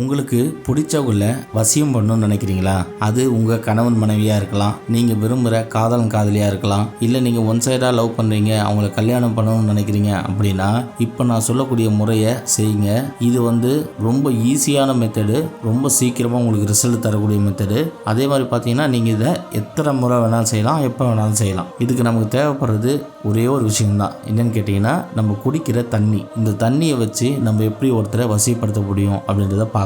உங்களுக்கு பிடிச்சவங்கள வசியம் பண்ணணும்னு நினைக்கிறீங்களா? அது உங்கள் கணவன் மனைவியாக இருக்கலாம், நீங்கள் விரும்புகிற காதலன் காதலியாக இருக்கலாம், இல்லை நீங்கள் ஒன் சைடாக லவ் பண்ணுறீங்க, அவங்கள கல்யாணம் பண்ணணும்னு நினைக்கிறீங்க அப்படின்னா இப்போ நான் சொல்லக்கூடிய முறையை செய்யுங்க. இது ரொம்ப ஈஸியான மெத்தடு, ரொம்ப சீக்கிரமாக உங்களுக்கு ரிசல்ட் தரக்கூடிய மெத்தடு. அதே மாதிரி பார்த்தீங்கன்னா நீங்கள் இதை எத்தனை முறை வேணாலும் செய்யலாம், எப்போ வேணாலும் செய்யலாம். இதுக்கு நமக்கு தேவைப்படுறது ஒரே ஒரு விஷயம்தான். என்னன்னு கேட்டிங்கன்னா, நம்ம குடிக்கிற தண்ணி. இந்த தண்ணியை வச்சு நம்ம எப்படி ஒருத்தரை வசிப்படுத்த முடியும் அப்படின்றத பார்க்கலாம்.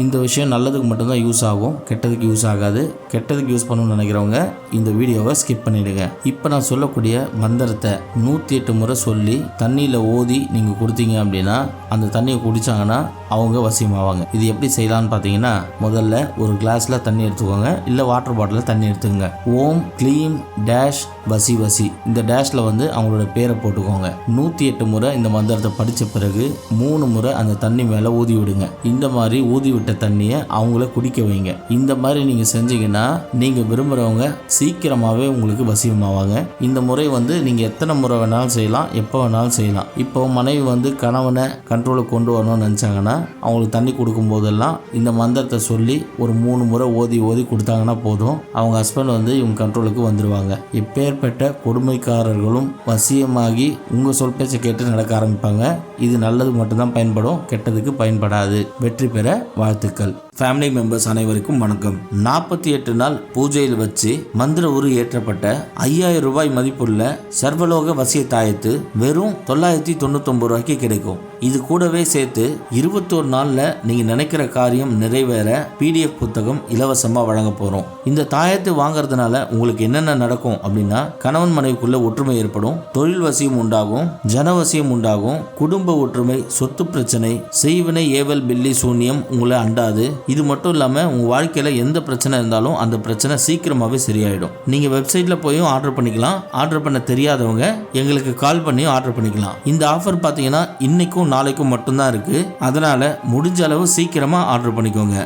இந்த விஷயம் நல்லதுக்கு மட்டும்தான் யூஸ் ஆகும், கெட்டதுக்கு யூஸ் ஆகாது. கெட்டதுக்கு யூஸ் பண்ணணும்னு நினைக்கிறவங்க இந்த வீடியோவை ஸ்கிப் பண்ணிடுங்க. இப்போ நான் சொல்லக்கூடிய மந்திரத்தை 108 முறை சொல்லி தண்ணியில் ஓதி நீங்கள் கொடுத்தீங்க அப்படின்னா அந்த தண்ணியை குடித்தாங்கன்னா அவங்க வசியமாவாங்க. இது எப்படி செய்யலான்னு பார்த்தீங்கன்னா, முதல்ல ஒரு கிளாஸில் தண்ணி எடுத்துக்கோங்க, இல்லை வாட்டர் பாட்டிலில் தண்ணி எடுத்துக்கோங்க. ஓம் க்ளீம் டேஷ் வசி வசி, இந்த டேஷில் அவங்களோட பேரை போட்டுக்கோங்க. 108 முறை இந்த மந்திரத்தை படித்த பிறகு 3 முறை அந்த தண்ணி மேலே ஊதி விடுங்க. இந்த மாதிரி ஊதி விட்ட தண்ணியை அவங்கள குடிக்க வைங்க. இந்த மாதிரி நீங்கள் செஞ்சீங்கன்னா நீங்கள் விரும்புகிறவங்க சீக்கிரமாகவே உங்களுக்கு வசியமாவாங்க. இந்த முறை நீங்கள் எத்தனை முறை வேணாலும் செய்யலாம், எப்போ வேணாலும் செய்யலாம். இப்போ மனைவி கணவனை கண்ட்ரோலுக்கு கொண்டு வரணும்னு நினச்சாங்கன்னா அவங்களுக்கு தண்ணி கொடுக்கும் போதெல்லாம் இந்த மந்திரத்தை சொல்லி ஒரு 3 முறை ஓதி ஓதி கொடுத்தாங்கன்னா போதும், அவங்க ஹஸ்பண்ட் இவங்க கண்ட்ரோலுக்கு வந்துடுவாங்க. எப்பேற்பட்ட கொடுமைக்காரர்களும் வசியமாகி உங்கள் சொல் பேச்சை கேட்டு நடக்க ஆரம்பிப்பாங்க. இது நல்லது மட்டும்தான் பயன்படும், கெட்டதுக்கு பயன்படாது. வெற்றி பெற வாழ்த்துக்கள். ஃபேமிலி மெம்பர்ஸ் அனைவருக்கும் வணக்கம். 48 நாள் பூஜையில் வச்சு மந்திர உரு ஏற்றப்பட்ட 5000 ரூபாய் மதிப்புள்ள சர்வலோக வசிய தாயத்து வெறும் 999 ரூபாய்க்கு கிடைக்கும். இது கூடவே சேர்த்து 21 நாளில் நீங்கள் நினைக்கிற காரியம் நிறைவேற PDF புத்தகம் இலவசமாக வழங்க போகிறோம். இந்த தாயத்தை வாங்கறதுனால உங்களுக்கு என்னென்ன நடக்கும் அப்படின்னா, கணவன் மனைவிக்குள்ள ஒற்றுமை ஏற்படும், தொழில் வசியம் உண்டாகும், ஜனவசியம் உண்டாகும், குடும்ப ஒற்றுமை, சொத்து பிரச்சனை, செய்வினை ஏவல் பில்லி சூன்யம் உங்களை அண்டாது. இது மட்டும் இல்லாமல் உங்கள் வாழ்க்கையில் எந்த பிரச்சனை இருந்தாலும் அந்த பிரச்சனை சீக்கிரமாகவே சரியாயிடும். நீங்கள் வெப்சைட்டில் போயும் ஆர்டர் பண்ணிக்கலாம். ஆர்டர் பண்ண தெரியாதவங்க எங்களுக்கு கால் பண்ணியும் ஆர்டர் பண்ணிக்கலாம். இந்த ஆஃபர் பார்த்தீங்கன்னா இன்னைக்கும் நாளைக்கும் மட்டும்தான் இருக்குது. அதனால் முடிஞ்ச அளவு சீக்கிரமாக ஆர்டர் பண்ணிக்கோங்க.